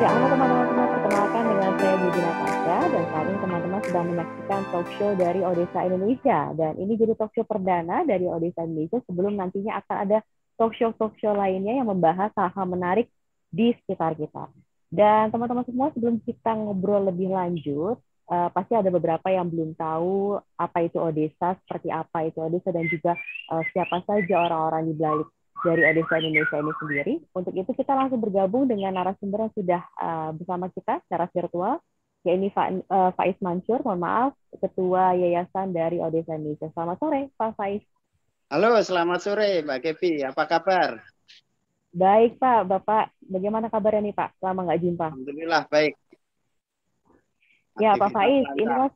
Ya, halo teman-teman semua, perkenalkan dengan saya Budi Natasha dan saat ini teman-teman sedang menyaksikan talk show dari Odesa Indonesia dan ini jadi talk show perdana dari Odesa Indonesia sebelum nantinya akan ada talk show lainnya yang membahas hal-hal menarik di sekitar kita. Dan teman-teman semua sebelum kita ngobrol lebih lanjut, pasti ada beberapa yang belum tahu apa itu Odesa, seperti apa itu Odesa dan juga siapa saja orang-orang di balik dari Odesa Indonesia ini sendiri. Untuk itu kita langsung bergabung dengan narasumber yang sudah bersama kita secara virtual, yaitu Faiz Mansur, mohon maaf, Ketua Yayasan dari Odesa Indonesia. Selamat sore, Pak Faiz. Halo, selamat sore Mbak Kevi. Apa kabar? Baik, Pak. Bapak, bagaimana kabarnya nih, Pak? Lama nggak jumpa. Alhamdulillah, baik. Ya, Pak Aktivitas Faiz, lancar. inilah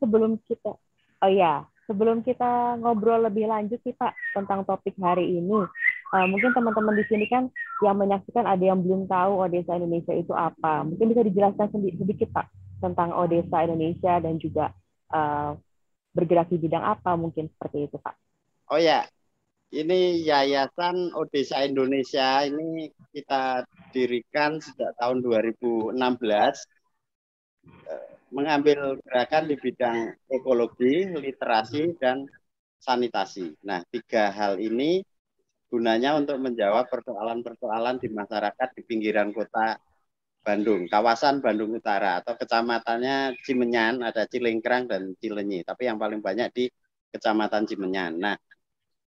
sebelum kita ngobrol lebih lanjut sih, Pak, tentang topik hari ini. Mungkin teman-teman di sini kan yang menyaksikan ada yang belum tahu Odesa Indonesia itu apa. Mungkin bisa dijelaskan sedikit, Pak, tentang Odesa Indonesia dan juga bergerak di bidang apa mungkin seperti itu, Pak. Oh ya, ini Yayasan Odesa Indonesia ini kita dirikan sejak tahun 2016, mengambil gerakan di bidang ekologi, literasi, dan sanitasi. Nah, tiga hal ini gunanya untuk menjawab persoalan-persoalan di masyarakat di pinggiran kota Bandung, kawasan Bandung Utara atau kecamatannya Cimenyan, ada Cilengkrang dan Cilenyi, tapi yang paling banyak di Kecamatan Cimenyan. Nah,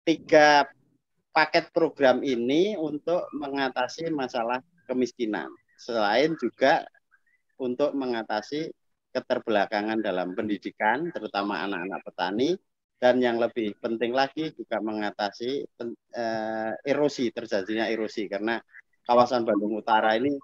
tiga paket program ini untuk mengatasi masalah kemiskinan, selain juga untuk mengatasi keterbelakangan dalam pendidikan, terutama anak-anak petani, dan yang lebih penting lagi juga mengatasi erosi, terjadinya erosi, karena kawasan Bandung Utara ini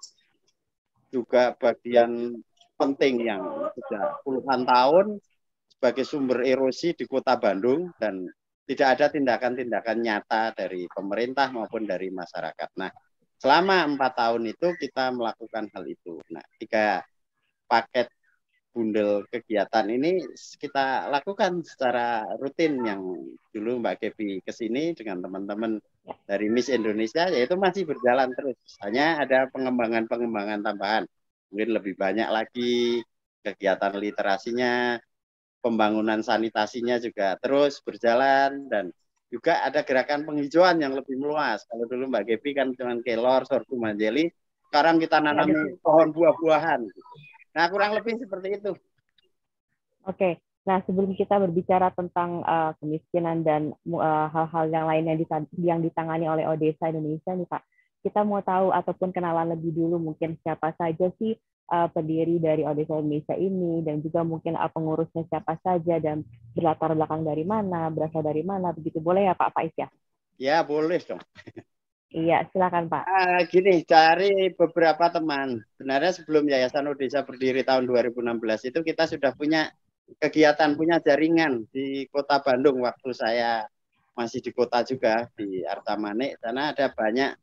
juga bagian penting yang sudah puluhan tahun sebagai sumber erosi di kota Bandung dan tidak ada tindakan-tindakan nyata dari pemerintah maupun dari masyarakat. Nah, selama 4 tahun itu kita melakukan hal itu. Nah, tiga paket bundel kegiatan ini kita lakukan secara rutin, yang dulu Mbak Kevi kesini dengan teman-teman dari Miss Indonesia, yaitu masih berjalan terus. Hanya ada pengembangan-pengembangan tambahan. Mungkin lebih banyak lagi kegiatan literasinya, pembangunan sanitasinya juga terus berjalan, dan juga ada gerakan penghijauan yang lebih meluas. Kalau dulu Mbak Kevi kan cuma kelor, sorghum, anjeli, sekarang kita nanami pohon buah-buahan. Nah, kurang lebih seperti itu. Oke, nah sebelum kita berbicara tentang kemiskinan dan hal-hal yang lain yang ditangani oleh Odesa Indonesia nih Pak, kita mau tahu ataupun kenalan lebih dulu mungkin siapa saja sih pendiri dari Odesa Indonesia ini dan juga mungkin pengurusnya siapa saja dan berlatar belakang dari mana, berasal dari mana, begitu boleh ya Pak Faiz ya? Ya, boleh dong. Iya, silakan Pak. Gini, dari beberapa teman, sebenarnya sebelum Yayasan Odesa berdiri tahun 2016 itu kita sudah punya kegiatan, punya jaringan di Kota Bandung waktu saya masih di kota juga, di Artamane. Karena ada banyak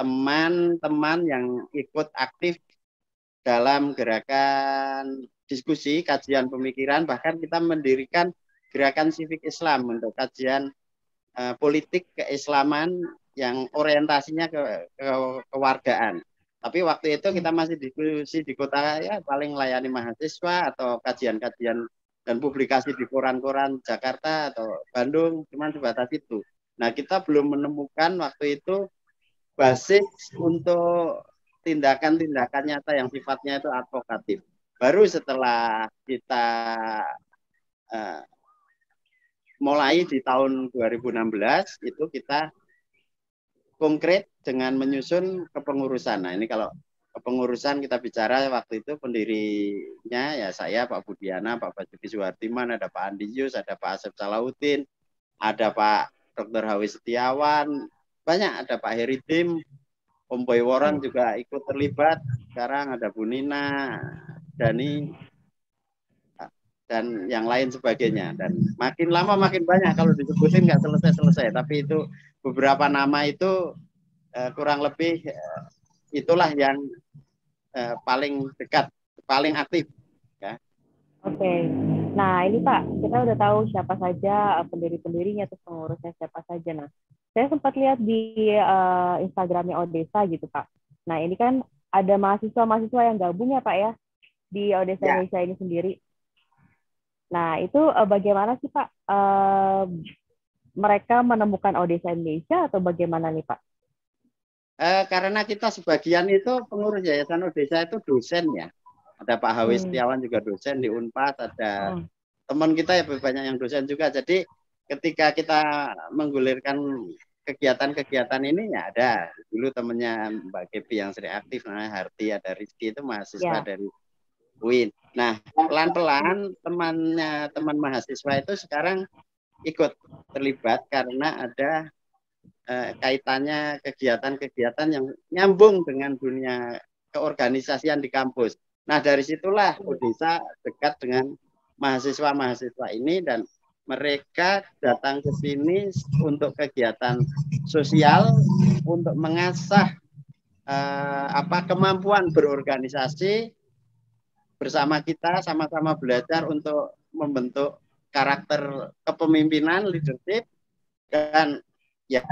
teman-teman yang ikut aktif dalam gerakan diskusi, kajian pemikiran, bahkan kita mendirikan gerakan Civic Islam untuk kajian politik keislaman yang orientasinya kewargaan. Tapi waktu itu kita masih diskusi di kota, ya paling layani mahasiswa atau kajian-kajian dan publikasi di koran-koran Jakarta atau Bandung, cuma sebatas itu. Nah, kita belum menemukan waktu itu basis untuk tindakan-tindakan nyata yang sifatnya itu advokatif. Baru setelah kita mulai di tahun 2016 itu kita konkret dengan menyusun kepengurusan. Nah, ini kalau kepengurusan kita bicara waktu itu pendirinya ya saya, Pak Budiana, Pak Basuki Suhartiman, ada Pak Andi Yus, ada Pak Asep Salahuddin, ada Pak Dr. Hawi Setiawan, banyak, ada Pak Heridim, Om Boy Warren juga ikut terlibat. Sekarang ada Bu Nina, Dani, dan yang lain sebagainya. Dan makin lama makin banyak, kalau disebutin nggak selesai-selesai. Tapi itu beberapa nama itu kurang lebih itulah yang paling dekat, paling aktif. Ya. Oke, nah ini Pak, kita udah tahu siapa saja pendiri-pendirinya, terus pengurusnya siapa saja. Nah, saya sempat lihat di Instagramnya Odesa gitu Pak. Nah ini kan ada mahasiswa-mahasiswa yang gabung ya Pak ya di Odesa Ya, Indonesia ini sendiri. Nah, itu bagaimana sih Pak? Mereka menemukan Odesa Indonesia atau bagaimana nih Pak? karena kita sebagian itu pengurus Yayasan Odesa itu dosen ya. Ada Pak Hawi Hmm. Setiawan juga dosen di Unpad, ada Hmm. teman kita ya banyak yang dosen juga. Jadi ketika kita menggulirkan kegiatan-kegiatan ini ya ada dulu temennya Mbak Kepi yang sering aktif, namanya Harti, ada Rizky itu mahasiswa Ya. dari UIN. Nah, pelan-pelan teman mahasiswa itu sekarang ikut terlibat karena ada kaitannya kegiatan-kegiatan yang nyambung dengan dunia keorganisasian di kampus. Nah, dari situlah Odesa dekat dengan mahasiswa-mahasiswa ini dan mereka datang ke sini untuk kegiatan sosial, untuk mengasah kemampuan berorganisasi bersama kita, sama-sama belajar untuk membentuk karakter kepemimpinan, leadership, dan ya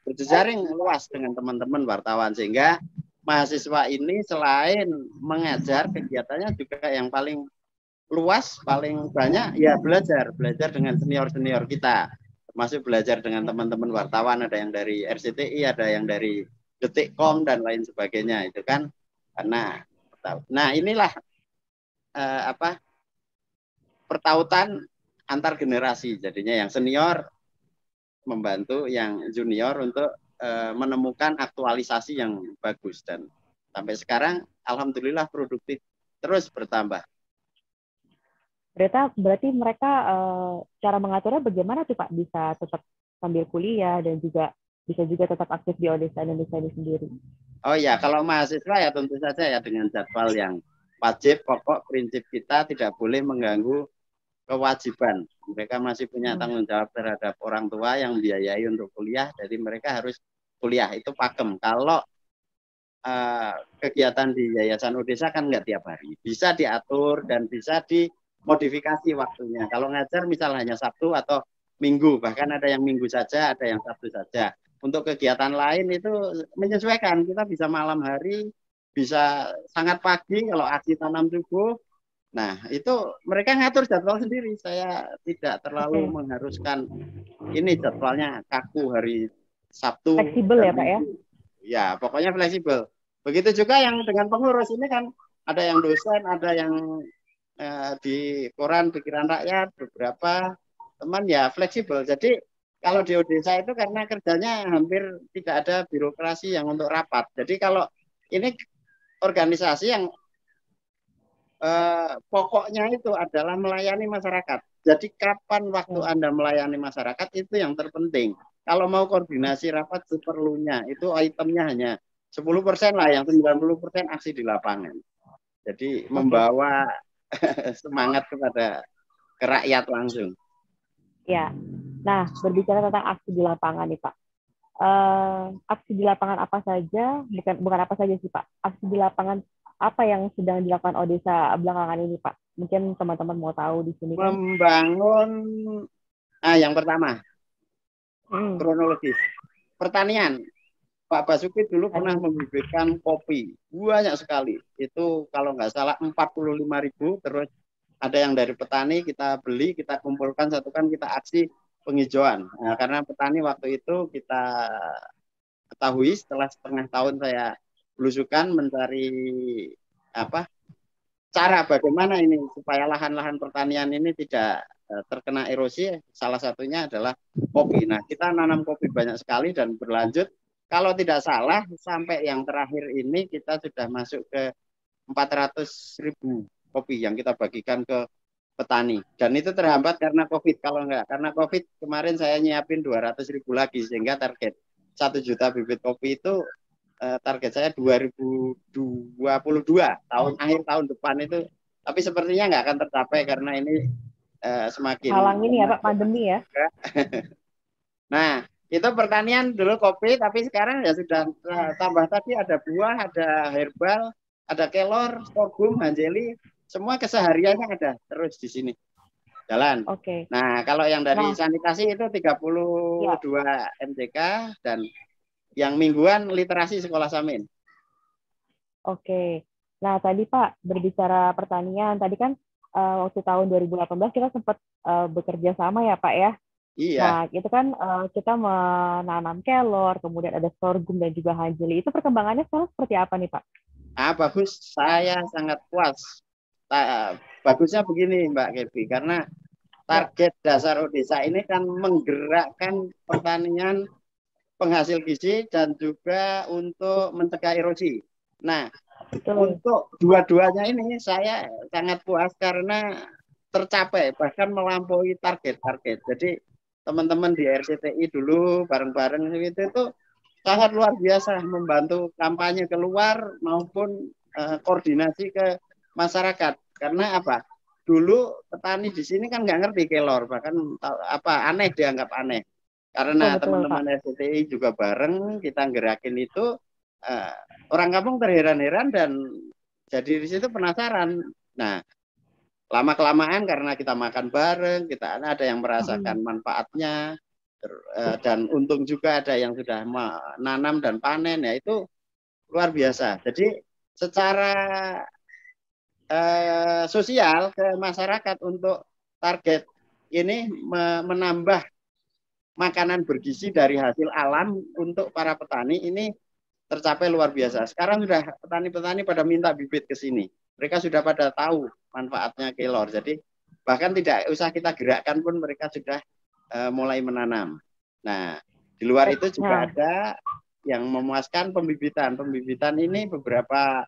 berjejaring luas dengan teman-teman wartawan sehingga mahasiswa ini selain mengajar kegiatannya juga yang paling luas paling banyak ya belajar dengan senior kita, termasuk belajar dengan teman-teman wartawan, ada yang dari RCTI, ada yang dari Detikcom dan lain sebagainya itu kan karena nah inilah pertautan antar generasi jadinya yang senior membantu yang junior untuk menemukan aktualisasi yang bagus dan sampai sekarang alhamdulillah produktif terus bertambah. Berarti mereka cara mengaturnya bagaimana tuh Pak? Bisa tetap sambil kuliah dan juga bisa juga tetap aktif di Odesa Indonesia ini sendiri. Oh ya, kalau mahasiswa ya tentu saja ya dengan jadwal yang wajib, pokok prinsip kita tidak boleh mengganggu kewajiban. Mereka masih punya tanggung jawab terhadap orang tua yang biayai untuk kuliah, jadi mereka harus kuliah, itu pakem. Kalau kegiatan di Yayasan Odesa kan nggak tiap hari, bisa diatur dan bisa dimodifikasi waktunya. Kalau ngajar misal hanya Sabtu atau Minggu, bahkan ada yang Minggu saja, ada yang Sabtu saja. Untuk kegiatan lain itu menyesuaikan, kita bisa malam hari, bisa sangat pagi kalau aksi tanam subuh. Nah, itu mereka ngatur jadwal sendiri. Saya tidak terlalu mengharuskan ini jadwalnya kaku hari Sabtu Fleksibel dan ya Pak ya? Minggu. Ya, pokoknya fleksibel. Begitu juga yang dengan pengurus ini kan ada yang dosen, ada yang di koran Pikiran Rakyat, beberapa teman ya fleksibel. Jadi kalau di Odesa itu karena kerjanya hampir tidak ada birokrasi yang untuk rapat. Jadi kalau ini organisasi yang pokoknya itu adalah melayani masyarakat. Jadi kapan waktu Anda melayani masyarakat itu yang terpenting. Kalau mau koordinasi rapat seperlunya, itu itemnya hanya 10% lah, yang 90% aksi di lapangan. Jadi membawa semangat kepada rakyat langsung. Ya, nah berbicara tentang aksi di lapangan nih Pak. Aksi di lapangan apa saja, bukan apa saja sih Pak, aksi di lapangan apa yang sedang dilakukan Odesa belakangan ini Pak? Mungkin teman-teman mau tahu di sini kan? Membangun, yang pertama, kronologis. Pertanian, Pak Basuki dulu pernah membibitkan kopi, banyak sekali. Itu kalau nggak salah 45.000, terus ada yang dari petani kita beli, kita kumpulkan, satukan, kita aksi penghijauan. Nah, karena petani waktu itu kita ketahui setelah setengah tahun saya belusukan mencari cara bagaimana ini supaya lahan-lahan pertanian ini tidak terkena erosi. Salah satunya adalah kopi. Nah, kita nanam kopi banyak sekali dan berlanjut. Kalau tidak salah sampai yang terakhir ini kita sudah masuk ke 400.000 kopi yang kita bagikan ke petani. Dan itu terhambat karena COVID. Kalau enggak, karena COVID kemarin saya nyiapin 200.000 lagi sehingga target 1 juta bibit kopi itu target saya 2022 akhir tahun depan itu, tapi sepertinya nggak akan tercapai karena ini semakin halang ini ya Pak, pandemi ya. Nah, itu pertanian dulu kopi, tapi sekarang ya sudah tambah tadi ada buah, ada herbal, ada kelor, sorghum, hanjeli, semua kesehariannya ada terus di sini jalan. Nah, kalau yang dari sanitasi itu 32 MTK dan yang mingguan literasi sekolah Samin. Oke. Nah, tadi Pak berbicara pertanian, tadi kan waktu tahun 2018 kita sempat bekerja sama ya Pak ya. Iya. Nah, itu kan kita menanam kelor, kemudian ada sorghum dan juga hanjeli. Itu perkembangannya sekarang seperti apa nih Pak? Bagus. Saya sangat puas. Bagusnya begini Mbak Kevi, karena Ya, target dasar desa ini kan menggerakkan pertanian penghasil gizi dan juga untuk mencegah erosi. Nah, betul. untuk dua-duanya ini saya sangat puas karena tercapai, bahkan melampaui target-target. Jadi teman-teman di RCTI dulu bareng-bareng itu sangat luar biasa membantu kampanye keluar maupun koordinasi ke masyarakat. Karena apa? Dulu petani di sini kan nggak ngerti kelor, bahkan aneh, dianggap aneh. Betul, Karena betul Pak. teman-teman RCTI juga bareng kita gerakin itu, uh, orang kampung terheran-heran dan jadi di situ penasaran. Nah, lama kelamaan karena kita makan bareng, kita ada yang merasakan Mm-mm. manfaatnya, dan untung juga ada yang sudah menanam dan panen, ya itu luar biasa. Jadi secara sosial ke masyarakat untuk target ini menambah makanan bergizi dari hasil alam untuk para petani ini tercapai luar biasa. Sekarang sudah petani-petani pada minta bibit ke sini. Mereka sudah pada tahu manfaatnya kelor. Jadi bahkan tidak usah kita gerakkan pun mereka sudah mulai menanam. Nah, di luar itu juga Nah, ada yang memuaskan pembibitan. Pembibitan ini beberapa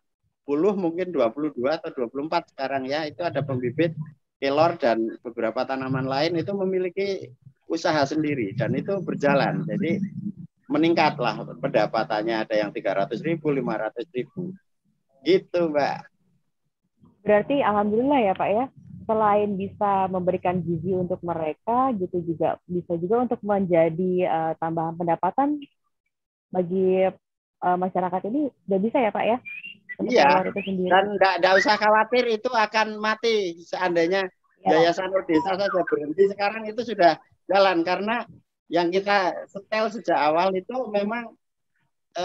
puluh, mungkin 22 atau 24 sekarang ya, itu ada pembibit kelor dan beberapa tanaman lain itu memiliki usaha sendiri dan itu berjalan. Jadi meningkatlah pendapatannya, ada yang 300.000, 500.000 gitu Mbak. berarti alhamdulillah ya Pak ya, selain bisa memberikan gizi untuk mereka, gitu juga bisa juga untuk menjadi tambahan pendapatan bagi masyarakat ini udah bisa ya Pak ya, untuk Iya, kelor itu sendiri. dan enggak usah khawatir itu akan mati seandainya Ya, Yayasan Desa saja berhenti. Sekarang itu sudah jalan karena yang kita setel sejak awal itu memang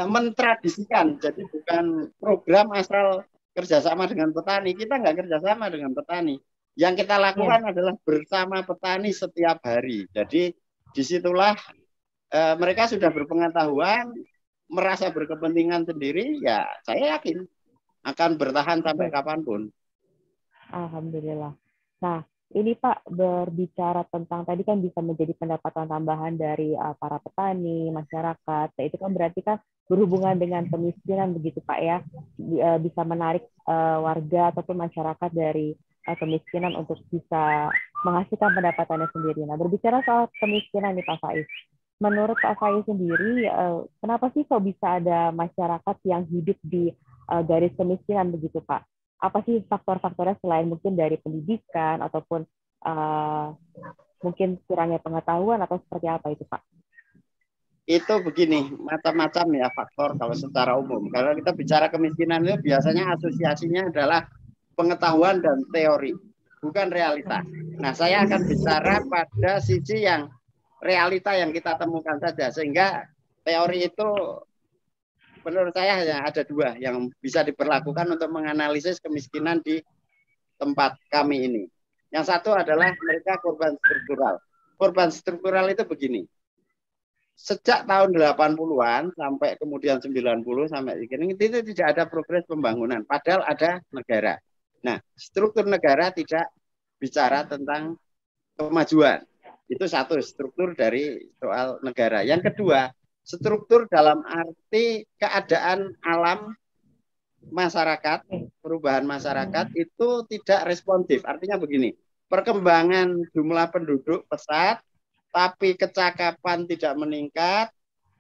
mentradisikan. Jadi bukan program asal kerjasama dengan petani. Kita nggak kerjasama dengan petani. Yang kita ya. lakukan adalah bersama petani setiap hari. Jadi disitulah mereka sudah berpengetahuan, merasa berkepentingan sendiri, ya saya yakin akan bertahan sampai Oke. kapanpun. Alhamdulillah. Nah, ini Pak berbicara tentang tadi kan bisa menjadi pendapatan tambahan dari para petani, masyarakat. Nah, itu kan berarti kan berhubungan dengan kemiskinan begitu Pak ya. Bisa menarik warga ataupun masyarakat dari kemiskinan untuk bisa menghasilkan pendapatannya sendiri. Nah, berbicara soal kemiskinan nih Pak Faiz. Menurut Pak Faiz sendiri, kenapa sih kok bisa ada masyarakat yang hidup di garis kemiskinan begitu Pak? Apa sih faktor-faktornya selain mungkin dari pendidikan ataupun uh, mungkin kurangnya pengetahuan atau seperti apa itu Pak? Itu begini, macam-macam ya faktor kalau secara umum. Kalau kita bicara kemiskinan itu biasanya asosiasinya adalah pengetahuan dan teori, bukan realita. Nah, saya akan bicara pada sisi yang realita yang kita temukan saja, sehingga teori itu menurut saya hanya ada dua yang bisa diperlakukan untuk menganalisis kemiskinan di tempat kami ini. Yang satu adalah mereka korban struktural. Korban struktural itu begini, sejak tahun 80-an sampai kemudian 90 sampai ini itu tidak ada progres pembangunan, padahal ada negara. Nah, struktur negara tidak bicara tentang kemajuan. Itu satu, struktur dari soal negara. Yang kedua, struktur dalam arti keadaan alam masyarakat, perubahan masyarakat itu tidak responsif. Artinya begini, perkembangan jumlah penduduk pesat, tapi kecakapan tidak meningkat,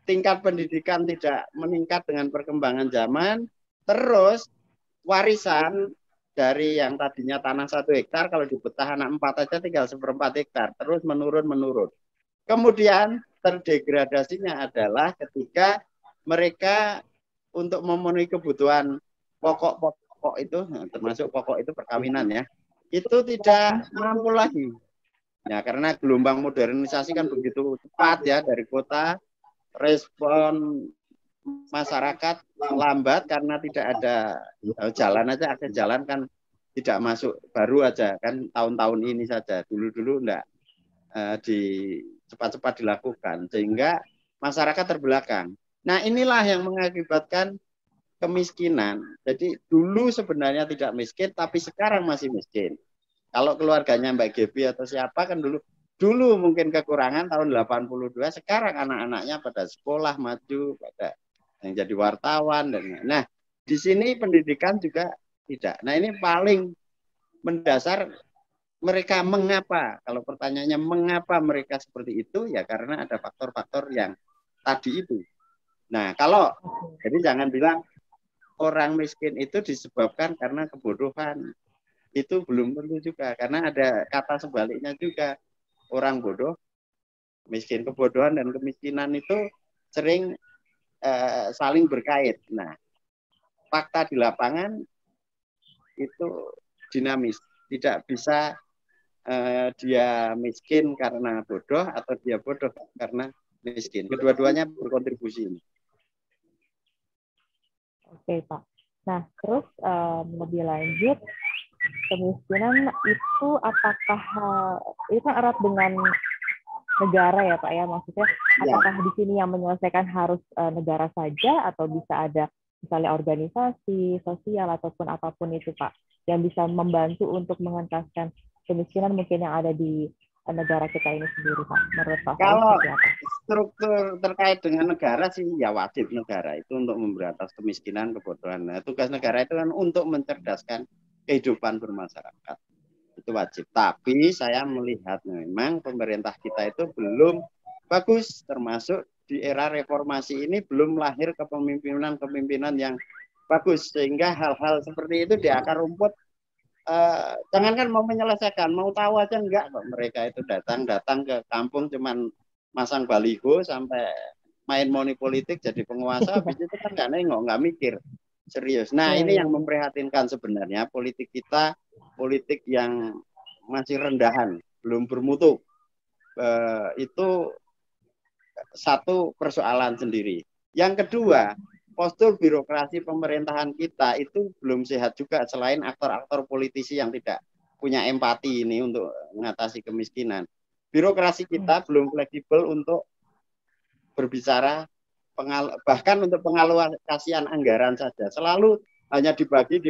tingkat pendidikan tidak meningkat dengan perkembangan zaman, terus warisan dari yang tadinya tanah 1 hektar, kalau dibetah anak 4 aja tinggal 1/4 hektar, terus menurun. Kemudian terdegradasinya adalah ketika mereka untuk memenuhi kebutuhan pokok-pokok itu, termasuk pokok itu perkawinan ya, itu tidak mampu lagi. Ya, karena gelombang modernisasi kan begitu cepat ya dari kota, respon masyarakat lambat karena tidak ada jalan aja, akses jalan kan tidak masuk, baru aja kan tahun-tahun ini saja, dulu-dulu enggak di cepat-cepat dilakukan sehingga masyarakat terbelakang. Nah, inilah yang mengakibatkan kemiskinan. Jadi dulu sebenarnya tidak miskin tapi sekarang masih miskin. Kalau keluarganya Mbak Gebi atau siapa kan dulu mungkin kekurangan tahun 82, sekarang anak-anaknya pada sekolah maju, pada yang jadi wartawan dan nah di sini pendidikan juga tidak. Nah, ini paling mendasar mereka mengapa, kalau pertanyaannya mengapa mereka seperti itu, ya karena ada faktor-faktor yang tadi itu. Nah, jadi jangan bilang orang miskin itu disebabkan karena kebodohan. Itu belum tentu juga, karena ada kata sebaliknya juga. Orang bodoh, miskin, kebodohan dan kemiskinan itu sering saling berkait. Nah, fakta di lapangan itu dinamis. Tidak bisa dia miskin karena bodoh atau dia bodoh karena miskin. Kedua-duanya berkontribusi. Oke, Pak. Nah, terus lebih lanjut, kemiskinan itu apakah itu kan erat dengan negara ya, Pak ya? Maksudnya apakah di sini yang menyelesaikan harus negara saja atau bisa ada misalnya organisasi sosial ataupun apapun itu, Pak, yang bisa membantu untuk mengentaskan kemiskinan mungkin yang ada di negara kita ini sendiri, Pak? Menurut Pak, kalau struktur terkait dengan negara sih ya wajib negara itu untuk memberantas kemiskinan, kebodohan. Nah, tugas negara itu kan untuk mencerdaskan kehidupan bermasyarakat. Itu wajib. Tapi saya melihat memang pemerintah kita itu belum bagus, termasuk di era reformasi ini belum lahir kepemimpinan yang bagus, sehingga hal-hal seperti itu di akar rumput jangankan mau menyelesaikan, mau tahu aja enggak kok. Mereka itu datang ke kampung cuman masang baliho sampai main money politik jadi penguasa, habis itu kan nggak nengok, nggak mikir serius. Nah, ini yang memprihatinkan sebenarnya, politik kita, politik yang masih rendahan, belum bermutu. Itu satu persoalan sendiri. Yang kedua, postur birokrasi pemerintahan kita itu belum sehat juga, selain aktor-aktor politisi yang tidak punya empati ini untuk mengatasi kemiskinan. Birokrasi kita belum fleksibel untuk berbicara, bahkan untuk pengalokasian anggaran saja. Selalu hanya dibagi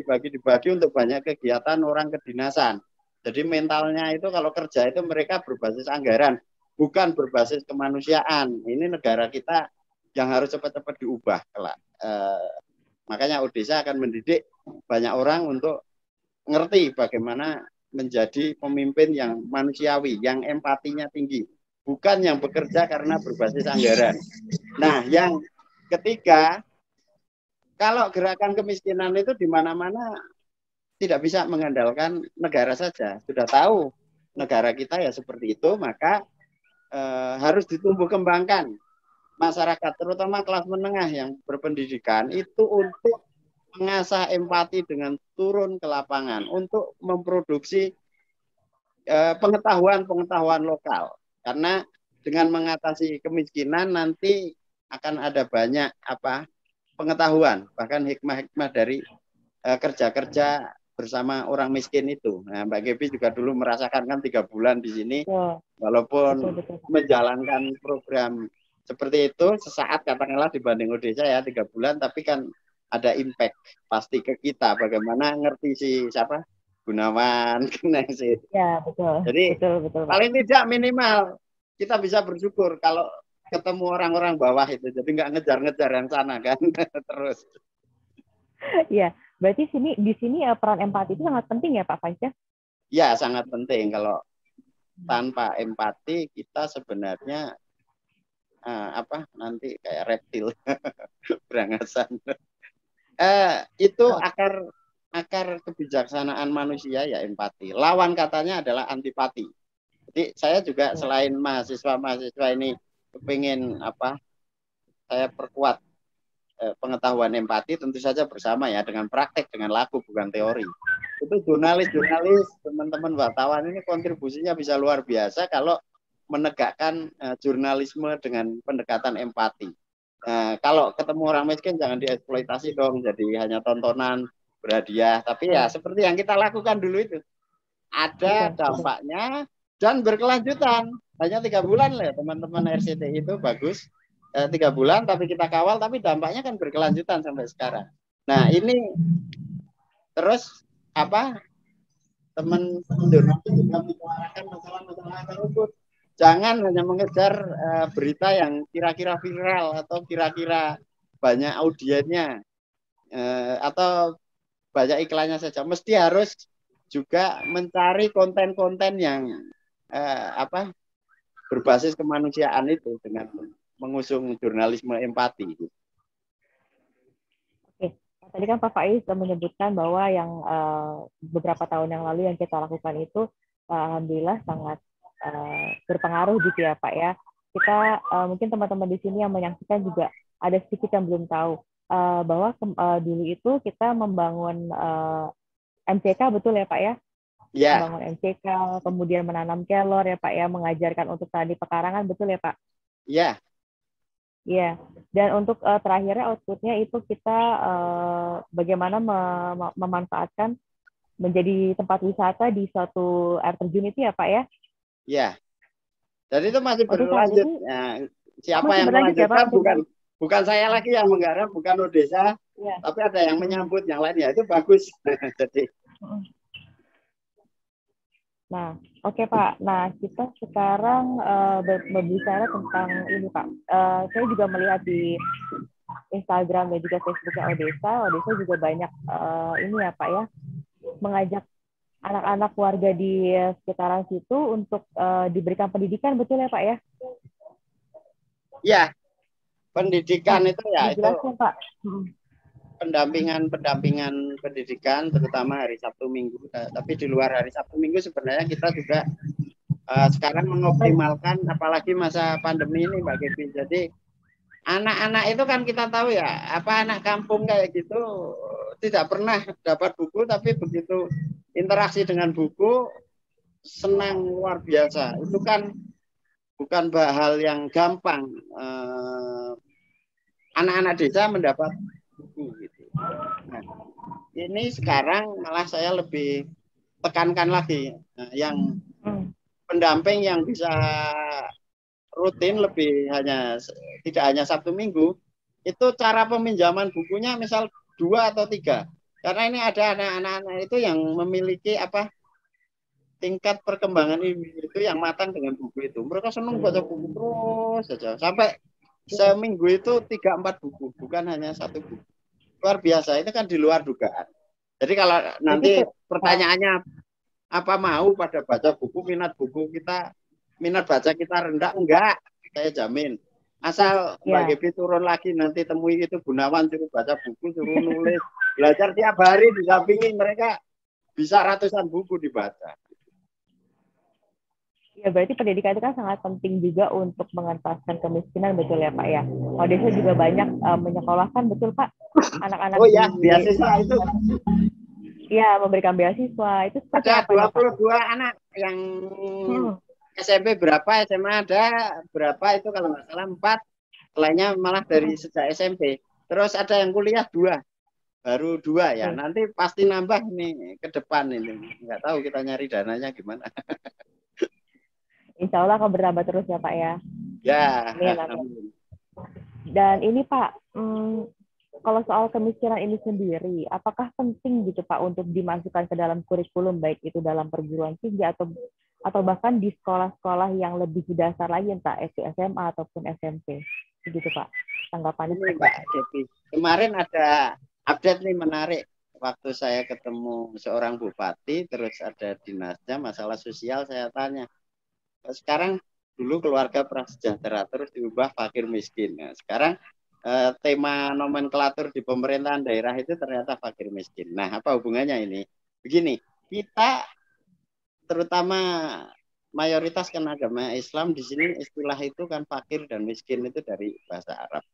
untuk banyak kegiatan orang kedinasan. Jadi mentalnya itu kalau kerja itu mereka berbasis anggaran, bukan berbasis kemanusiaan. Ini negara kita yang harus cepat-cepat diubah kelak. Makanya Odesa akan mendidik banyak orang untuk ngerti bagaimana menjadi pemimpin yang manusiawi, yang empatinya tinggi, bukan yang bekerja karena berbasis anggaran. Nah, yang ketiga, kalau gerakan kemiskinan itu di mana-mana tidak bisa mengandalkan negara saja. Sudah tahu negara kita ya seperti itu, maka harus ditumbuh kembangkan masyarakat, terutama kelas menengah yang berpendidikan, itu untuk mengasah empati dengan turun ke lapangan, untuk memproduksi pengetahuan lokal. Karena dengan mengatasi kemiskinan nanti akan ada banyak pengetahuan, bahkan hikmah-hikmah dari kerja-kerja bersama orang miskin itu. Nah, Mbak Gebi juga dulu merasakan kan 3 bulan di sini, walaupun menjalankan program seperti itu sesaat katakanlah dibanding Odesa ya 3 bulan, tapi kan ada impact pasti ke kita. Bagaimana ngerti si siapa Gunawan kena sih. Ya betul. Jadi betul, paling tidak minimal kita bisa bersyukur kalau ketemu orang-orang bawah itu. Jadi nggak ngejar-ngejar yang sana kan terus. Iya, berarti di sini peran empati itu sangat penting ya Pak Faiz ya? Ya sangat penting. Kalau tanpa empati kita sebenarnya nanti kayak reptil berangasan. Itu akar kebijaksanaan manusia ya empati. Lawan katanya adalah antipati. Jadi saya juga selain mahasiswa ini kepingin saya perkuat pengetahuan empati, tentu saja bersama ya dengan praktek, dengan laku, bukan teori. Itu jurnalis, teman-teman wartawan ini kontribusinya bisa luar biasa kalau menegakkan jurnalisme dengan pendekatan empati. Kalau ketemu orang miskin jangan dieksploitasi dong, jadi hanya tontonan berhadiah. Tapi ya seperti yang kita lakukan dulu itu, ada dampaknya dan berkelanjutan. Hanya 3 bulan lah teman-teman RCTI itu bagus, 3 bulan tapi kita kawal, tapi dampaknya kan berkelanjutan sampai sekarang. Nah ini terus apa? Teman-teman jurnalis juga menyuarakan masalah-masalah akar rumput. Jangan hanya mengejar berita yang kira-kira viral atau kira-kira banyak audiennya atau banyak iklannya saja. Mesti harus juga mencari konten-konten yang berbasis kemanusiaan itu dengan mengusung jurnalisme empati. Oke, tadi kan Pak Faiz sudah menyebutkan bahwa yang beberapa tahun yang lalu yang kita lakukan itu alhamdulillah sangat berpengaruh gitu ya Pak ya. Kita mungkin teman-teman di sini yang menyaksikan juga ada sedikit yang belum tahu bahwa dulu itu kita membangun MCK, betul ya Pak ya? Ya. Membangun MCK, kemudian menanam kelor ya Pak ya, mengajarkan untuk tani pekarangan, betul ya Pak? Ya. Iya, dan untuk terakhirnya outputnya itu kita bagaimana memanfaatkan menjadi tempat wisata di suatu air terjun itu ya Pak ya? Iya. Jadi itu masih berlanjut. Nah, siapa yang melanjutkan ya, bukan saya lagi yang menggarap, bukan Odesa, ya. Tapi ada yang menyambut yang lain, ya itu bagus. Jadi. Nah, oke Pak. Nah, kita sekarang berbicara tentang ini Pak. Saya juga melihat di Instagram dan juga Facebooknya Odesa. Odesa juga banyak ini ya Pak ya, mengajak anak-anak warga di sekitaran situ untuk diberikan pendidikan, betul ya Pak ya? Ya, pendidikan itu ya dijelaskan, itu Pak. pendampingan pendidikan terutama hari Sabtu Minggu. Tapi di luar hari Sabtu Minggu sebenarnya kita juga sekarang mengoptimalkan, apalagi masa pandemi ini Mbak Kevin. Jadi anak-anak itu kan kita tahu ya, anak kampung kayak gitu tidak pernah dapat buku, tapi begitu interaksi dengan buku senang luar biasa. Itu kan bukan hal yang gampang anak-anak desa mendapat buku gitu. Nah, ini sekarang malah saya lebih tekankan lagi yang pendamping yang bisa rutin lebih tidak hanya Sabtu Minggu, itu cara peminjaman bukunya misal 2 atau 3. Karena ini ada anak-anak itu yang memiliki tingkat perkembangan itu yang matang dengan buku itu. Mereka senang baca buku terus saja. Sampai seminggu itu 3-4 buku, bukan hanya 1 buku. Luar biasa, itu kan di luar dugaan. Jadi kalau nanti pertanyaannya apa mau pada baca buku, minat baca kita rendah, enggak, saya jamin. Asal Mbak Gebi turun lagi nanti temui itu Gunawan, suruh baca buku, suruh nulis, belajar tiap hari, didampingi mereka bisa ratusan buku dibaca. Ya, berarti pendidikan itu kan sangat penting juga untuk mengentaskan kemiskinan, betul ya Pak ya? Odesa juga banyak menyekolahkan, betul Pak? Anak-anak. Oh ya, beasiswa itu. Iya, memberikan beasiswa. Itu ada 22 anak yang SMP berapa, SMA ada berapa, itu kalau nggak salah 4, lainnya malah dari sejak SMP. Terus ada yang kuliah 2, baru 2 ya. Nanti pasti nambah nih ke depan ini. Nggak tahu kita nyari dananya gimana. Insya Allah akan bertambah terus ya Pak ya. Ya. Dan ini Pak, kalau soal kemiskinan ini sendiri, apakah penting gitu Pak untuk dimasukkan ke dalam kurikulum, baik itu dalam perguruan tinggi atau bahkan di sekolah-sekolah yang lebih dasar lagi, entah SD, SMA ataupun SMP, begitu Pak? Tanggapannya Mbak Devi. Kemarin ada update nih menarik. Waktu saya ketemu seorang bupati, terus ada dinasnya masalah sosial, saya tanya. Sekarang dulu keluarga prasejahtera, terus diubah fakir miskin. Nah, sekarang tema nomenklatur di pemerintahan daerah itu ternyata fakir miskin. Nah, apa hubungannya ini? Begini, kita terutama mayoritas kan agama Islam di sini, istilah itu kan fakir dan miskin itu dari bahasa Arab.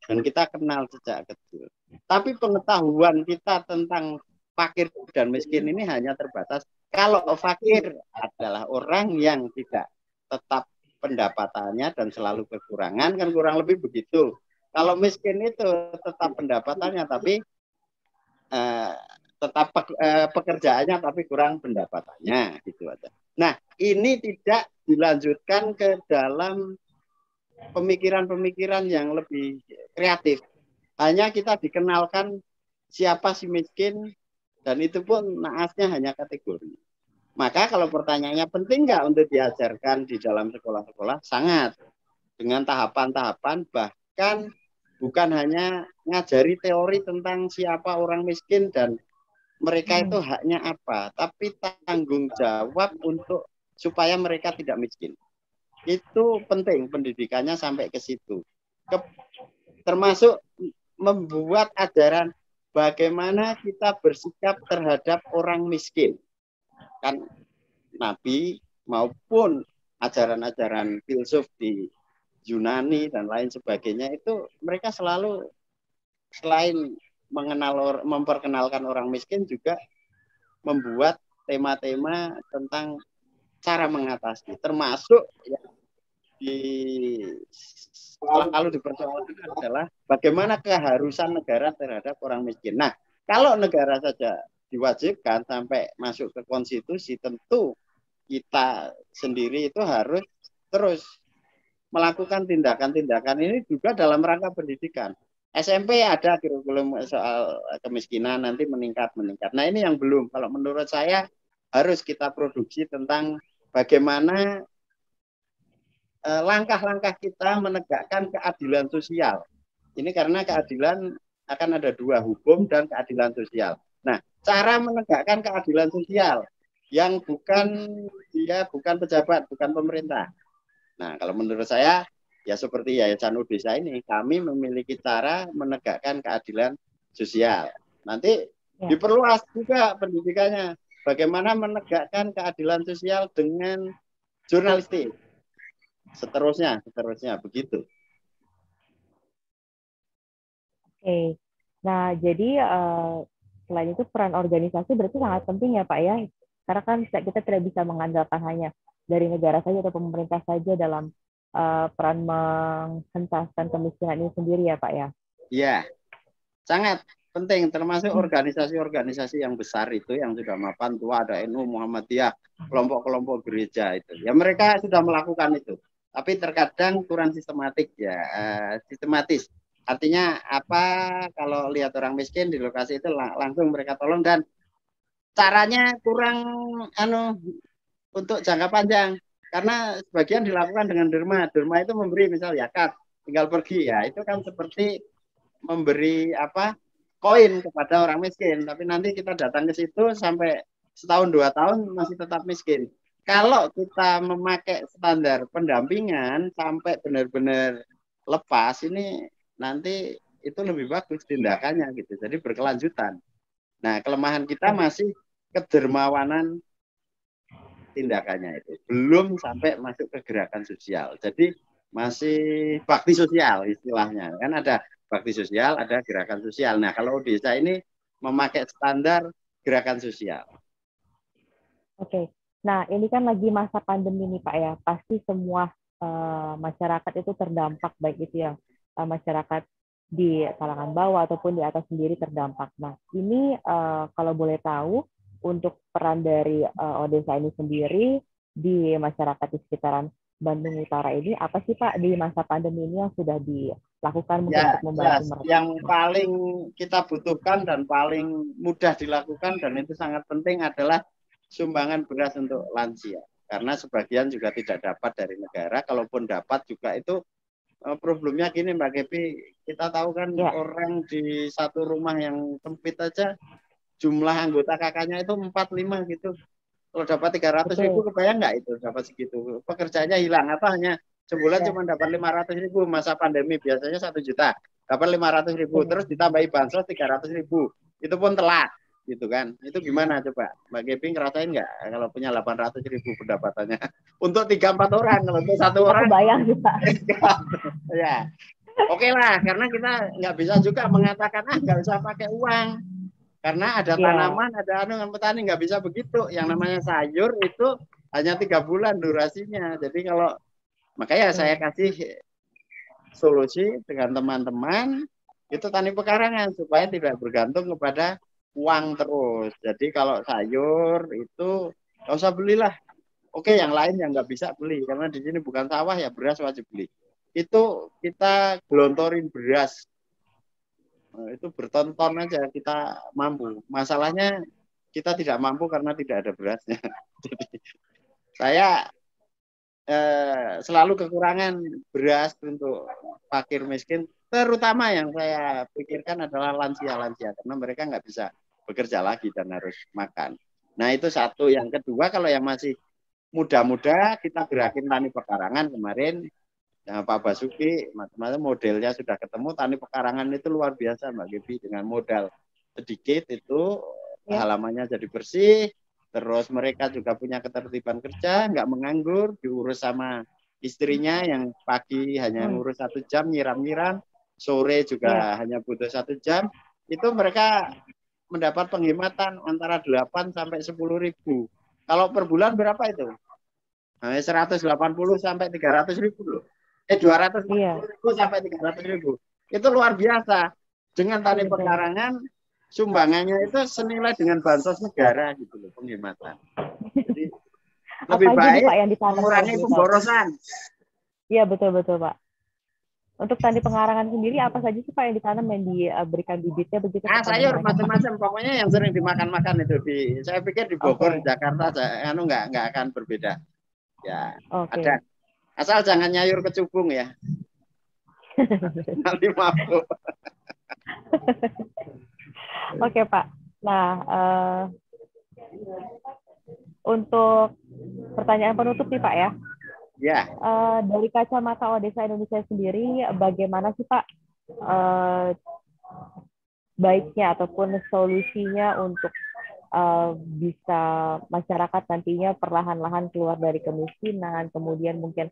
Dan kita kenal sejak kecil. Tapi pengetahuan kita tentang fakir dan miskin ini hanya terbatas. Kalau fakir adalah orang yang tidak tetap pendapatannya dan selalu kekurangan, kan kurang lebih begitu. Kalau miskin itu tetap pendapatannya, tapi tetap pekerjaannya, tapi kurang pendapatannya, gitu aja. Nah, ini tidak dilanjutkan ke dalam pemikiran-pemikiran yang lebih kreatif. Hanya kita dikenalkan siapa si miskin, dan itu pun naasnya hanya kategori. Maka kalau pertanyaannya penting nggak untuk diajarkan di dalam sekolah-sekolah? Sangat. Dengan tahapan-tahapan, bahkan bukan hanya ngajari teori tentang siapa orang miskin dan mereka itu haknya apa, tapi tanggung jawab untuk supaya mereka tidak miskin. Itu penting pendidikannya sampai ke situ. Termasuk membuat ajaran bagaimana kita bersikap terhadap orang miskin. Kan Nabi maupun ajaran-ajaran filsuf di Yunani dan lain sebagainya itu mereka selalu selain memperkenalkan orang miskin juga membuat tema-tema tentang cara mengatasi, termasuk yang selalu dipersoalkan adalah bagaimana keharusan negara terhadap orang miskin. Nah, kalau negara saja diwajibkan sampai masuk ke konstitusi, tentu kita sendiri itu harus terus melakukan tindakan-tindakan ini juga dalam rangka pendidikan. SMP ada kurikulum soal kemiskinan, nanti meningkat. Nah, ini yang belum. Kalau menurut saya harus kita produksi tentang bagaimana langkah-langkah kita menegakkan keadilan sosial. Ini karena keadilan akan ada dua, hukum dan keadilan sosial. Nah, cara menegakkan keadilan sosial yang bukan pejabat, bukan pemerintah. Nah, kalau menurut saya ya seperti Yayasan Odesa ini, kami memiliki cara menegakkan keadilan sosial. Nanti diperluas juga pendidikannya. Bagaimana menegakkan keadilan sosial dengan jurnalistik. Seterusnya begitu. Oke. Nah, jadi selain itu peran organisasi berarti sangat penting ya Pak ya. Karena kan kita tidak bisa mengandalkan hanya dari negara saja atau pemerintah saja dalam peran menghentaskan kemiskinan ini sendiri ya Pak ya. Iya, sangat penting, termasuk organisasi-organisasi yang besar itu yang sudah mapan tua, ada NU, Muhammadiyah, kelompok-kelompok gereja itu. Ya mereka sudah melakukan itu. Tapi terkadang kurang sistematis ya, sistematis. Artinya apa, kalau lihat orang miskin di lokasi itu langsung mereka tolong, dan caranya kurang untuk jangka panjang. Karena sebagian dilakukan dengan derma. Derma itu memberi misal zakat, tinggal pergi ya. Itu kan seperti memberi koin kepada orang miskin, tapi nanti kita datang ke situ sampai setahun 2 tahun masih tetap miskin. Kalau kita memakai standar pendampingan sampai benar-benar lepas, ini nanti itu lebih bagus tindakannya gitu. Jadi berkelanjutan. Nah, kelemahan kita masih kedermawanan tindakannya itu. Belum sampai masuk ke gerakan sosial. Jadi masih bakti sosial istilahnya. Kan ada bakti sosial, ada gerakan sosial. Nah, kalau desa ini memakai standar gerakan sosial. Oke. Nah, ini kan lagi masa pandemi nih Pak ya. Pasti semua masyarakat itu terdampak, baik itu yang masyarakat di kalangan bawah ataupun di atas sendiri terdampak. Nah, ini kalau boleh tahu untuk peran dari Odesa ini sendiri di masyarakat di sekitaran Bandung Utara ini, apa sih Pak di masa pandemi ini yang sudah dilakukan untuk membantu mereka? Yang paling kita butuhkan dan paling mudah dilakukan dan itu sangat penting adalah sumbangan beras untuk lansia. Karena sebagian juga tidak dapat dari negara, kalaupun dapat juga itu problemnya gini Mbak Gepi, kita tahu kan orang di satu rumah yang sempit aja jumlah anggota kakaknya itu 4-5 gitu. Kalau dapat 300.000 kebayang nggak itu dapat segitu? Pekerjaannya hilang apa hanya sebulan cuma dapat 500.000, masa pandemi biasanya 1 juta, dapat 500.000 terus ditambahi bansos 300.000, itu pun telat gitu kan. Itu gimana coba Mbak Gepi ngerasain nggak kalau punya 800.000 pendapatannya untuk 3-4 orang, kalau untuk 1 orang bayang juga. Ya oke lah, karena kita nggak bisa juga mengatakan nggak usah pakai uang karena ada tanaman, ada petani, nggak bisa begitu. Yang namanya sayur itu hanya 3 bulan durasinya. Jadi kalau makanya saya kasih solusi dengan teman-teman itu tani pekarangan supaya tidak bergantung kepada uang terus. Jadi kalau sayur itu nggak usah belilah. Oke, yang lain yang nggak bisa beli karena di sini bukan sawah ya, beras wajib beli. Itu kita gelontorin beras. Nah, itu bertonton aja kita mampu. Masalahnya kita tidak mampu karena tidak ada berasnya. Jadi saya selalu kekurangan beras untuk fakir miskin, terutama yang saya pikirkan adalah lansia-lansia karena mereka nggak bisa bekerja lagi dan harus makan. Nah itu satu. Yang kedua kalau yang masih muda-muda kita gerakin tani pekarangan kemarin ya, Pak Basuki macam-macam modelnya sudah ketemu. Tani pekarangan itu luar biasa Mbak Gebi, dengan modal sedikit itu halamannya jadi bersih. Terus mereka juga punya ketertiban kerja, nggak menganggur, diurus sama istrinya yang pagi hanya ngurus 1 jam, nyiram-nyiram, sore juga hanya butuh 1 jam. Itu mereka mendapat penghematan antara 8 sampai 10 ribu. Kalau per bulan berapa itu? 180 sampai 300 ribu loh. 200 ribu sampai 300 ribu. Itu luar biasa. Dengan tani pekarangan, sumbangannya itu senilai dengan bansos negara gitu loh, penghematan. Jadi lebih baik Pak, yang mengurangi pemborosan. Iya betul Pak. Untuk tani pekarangan sendiri apa saja sih Pak yang ditanam, yang diberikan bibitnya begitu? Sayur macam-macam, pokoknya yang sering dimakan-makan itu saya pikir di Bogor, di Jakarta, nggak akan berbeda. Ya, ada. Asal jangan nyayur kecubung ya. Nanti mabuk. Oke Pak. Nah, untuk pertanyaan penutup nih Pak ya. Ya. Dari kacamata Odesa Indonesia sendiri, bagaimana sih Pak baiknya ataupun solusinya untuk bisa masyarakat nantinya perlahan-lahan keluar dari kemiskinan, kemudian mungkin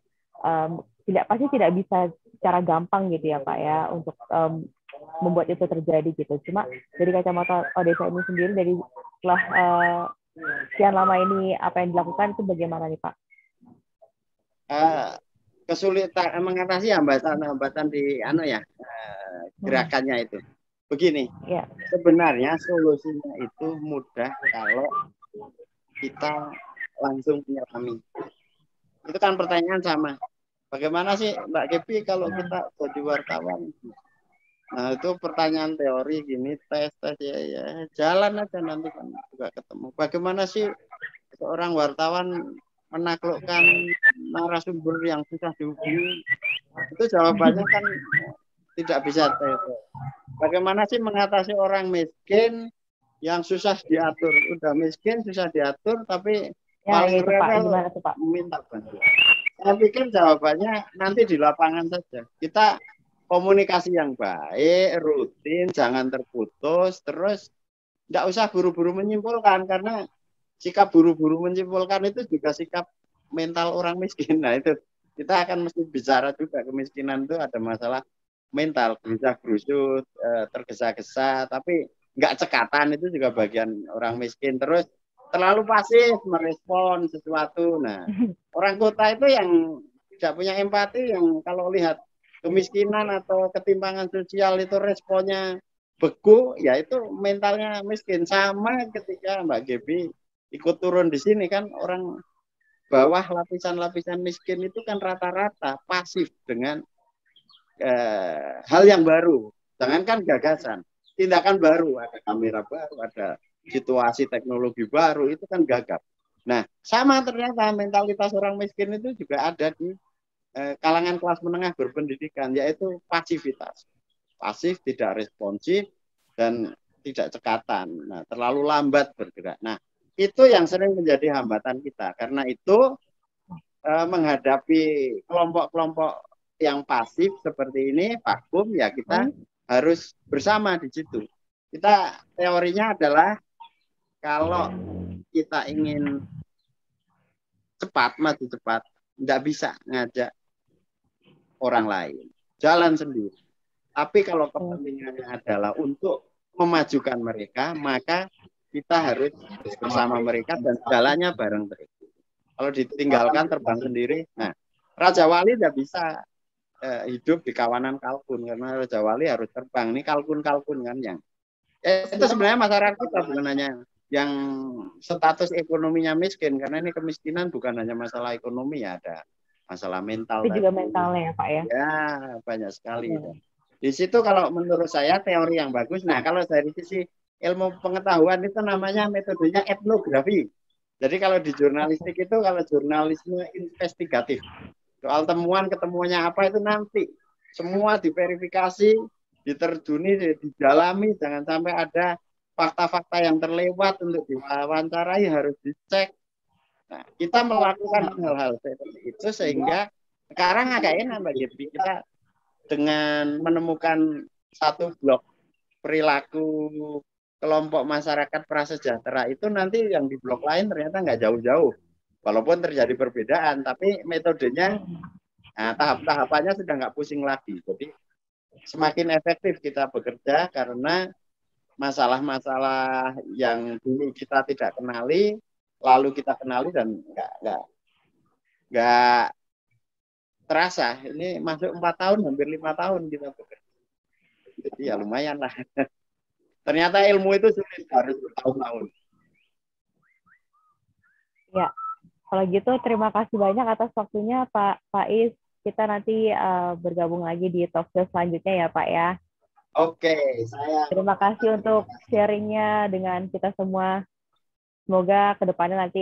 pasti tidak bisa secara gampang gitu ya Pak ya untuk membuat itu terjadi gitu. Cuma dari kacamata Odesa ini sendiri, dari setelah sekian lama ini apa yang dilakukan itu bagaimana nih Pak? Kesulitan mengatasi hambatan-hambatan di gerakannya itu. Begini, sebenarnya solusinya itu mudah kalau kita langsung menyelami. Itu kan pertanyaan sama. Bagaimana sih Mbak Gepi kalau kita jadi wartawan? Nah itu pertanyaan teori gini, tes ya jalan aja nanti kan juga ketemu. Bagaimana sih seorang wartawan menaklukkan narasumber yang susah dihubungi? Itu jawabannya kan tidak bisa teori. Bagaimana sih mengatasi orang miskin yang susah diatur? Udah miskin susah diatur tapi paling rewel minta bantuan. Saya pikir jawabannya nanti di lapangan saja. Kita komunikasi yang baik, rutin, jangan terputus, terus tidak usah buru-buru menyimpulkan, karena sikap buru-buru menyimpulkan itu juga sikap mental orang miskin. Nah itu kita akan mesti bicara juga, kemiskinan itu ada masalah mental, gerusah-gerusut, tergesa-gesa, tapi nggak cekatan, itu juga bagian orang miskin. Terus terlalu pasif merespon sesuatu. Nah, orang kota itu yang tidak punya empati, yang kalau lihat kemiskinan atau ketimpangan sosial itu responnya beku, ya itu mentalnya miskin. Sama ketika Mbak Gebi ikut turun di sini kan, orang bawah lapisan-lapisan miskin itu kan rata-rata pasif dengan hal yang baru. Jangankan gagasan, tindakan baru, ada kamera baru, ada situasi teknologi baru, itu kan gagap. Nah, sama ternyata mentalitas orang miskin itu juga ada di kalangan kelas menengah berpendidikan, yaitu pasivitas. Pasif, tidak responsif, dan tidak cekatan. Nah, terlalu lambat bergerak. Nah, itu yang sering menjadi hambatan kita. Karena itu menghadapi kelompok-kelompok yang pasif seperti ini, vakum, ya kita harus bersama di situ. Kita teorinya adalah kalau kita ingin cepat, maju cepat, tidak bisa ngajak orang lain, jalan sendiri. Tapi kalau kepentingannya adalah untuk memajukan mereka, maka kita harus bersama mereka dan jalannya bareng mereka. Kalau ditinggalkan terbang sendiri, nah Raja Wali tidak bisa hidup di kawanan kalkun karena Raja Wali harus terbang. Ini kalkun-kalkun kan yang itu sebenarnya masyarakat kita bukan hanya yang status ekonominya miskin karena ini kemiskinan bukan hanya masalah ekonomi ya, ada masalah mental Itu juga tadi. mentalnya ya Pak ya. Ya, banyak sekali. Di situ kalau menurut saya teori yang bagus. Nah, kalau dari sisi ilmu pengetahuan itu namanya metodenya etnografi. Jadi kalau di jurnalistik itu kalau jurnalisme investigatif. Soal temuan ketemuannya apa itu nanti semua diverifikasi, diterjuni, didalami, jangan sampai ada fakta-fakta yang terlewat untuk diwawancarai harus dicek. Nah, kita melakukan hal-hal seperti itu sehingga sekarang agak enak bagi kita dengan menemukan satu blok perilaku kelompok masyarakat prasejahtera itu nanti yang di blok lain ternyata nggak jauh-jauh. Walaupun terjadi perbedaan, tapi metodenya, nah, tahap-tahapannya sudah nggak pusing lagi. Jadi semakin efektif kita bekerja karena masalah-masalah yang dulu kita tidak kenali, lalu kita kenali dan nggak terasa. Ini masuk 4 tahun, hampir 5 tahun kita bekerja. Jadi ya lumayan lah. Ternyata ilmu itu sulit, harus bertahun-tahun. Ya, kalau gitu terima kasih banyak atas waktunya Pak Faiz. Kita nanti bergabung lagi di talk show selanjutnya ya Pak ya. Oke, saya Terima kasih untuk sharingnya dengan kita semua. Semoga kedepannya nanti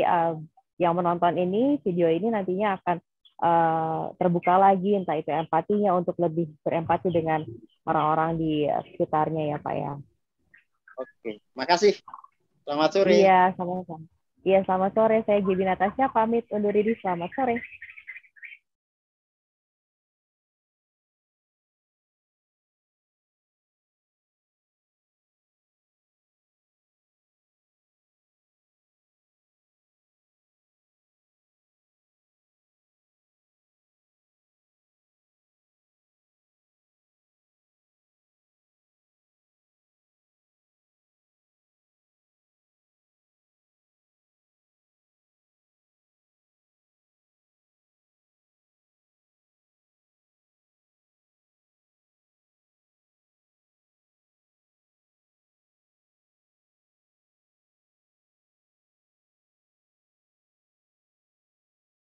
yang menonton ini, video ini nantinya akan terbuka lagi, entah itu empatinya untuk lebih berempati dengan orang-orang di sekitarnya ya Pak ya. oke, makasih. Selamat sore. Iya, sama-sama. Iya, selamat sore. Saya Gibi Natasha, pamit undur diri. Selamat sore.